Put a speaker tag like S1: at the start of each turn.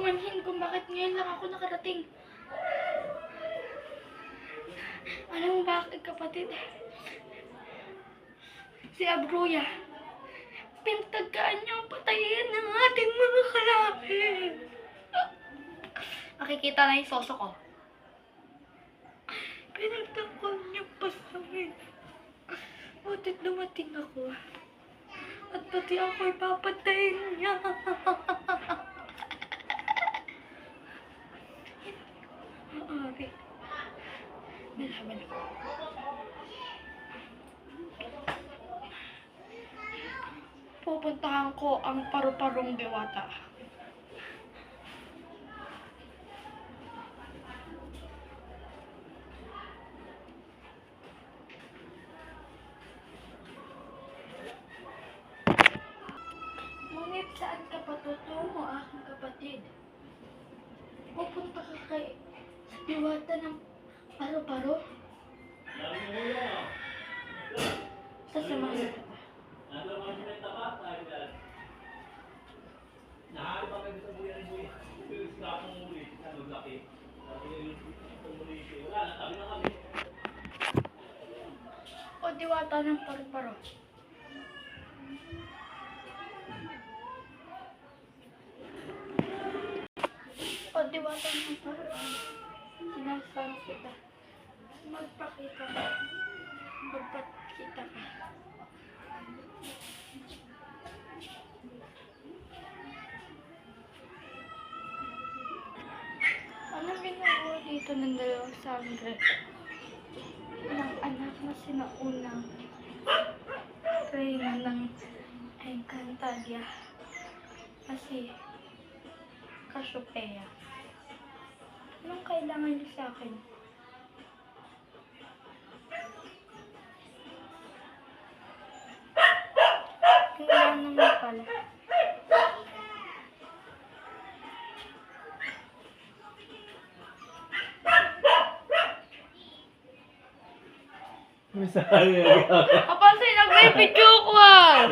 S1: manhin kung bakit ngayon lang ako nakarating. Alam mo bakit, kapatid? Si Abruya, pinagtagaan niyang patayin ng ating mga kalahi. Makikita na yung soso ko. Pinagtagaan niyang pasamin. Butit dumating ako. At pati ako'y papatayin niya. Maaari. Nalaman ako. Pupuntahan ko ang paru-parong Dewata. Ngunit saan ka patutungo, aking kapatid? Pupunta ka kay sa Dewata ng paru-paro? Sasamahan kita. O Dewata ng paru-paro. O Dewata ng paru-paro. Sinasabi kita. Magpakita ka. Magpakita ka. Anong ginagawa dito ng dalawang sangre? Ng anak na sinaunang reyna ng Encantadia na si Cassiopeia. Anong kailangan niyo sa akin? Kailangan naman pala.
S2: Masaya.
S1: Kapansin, nag-video ko ah!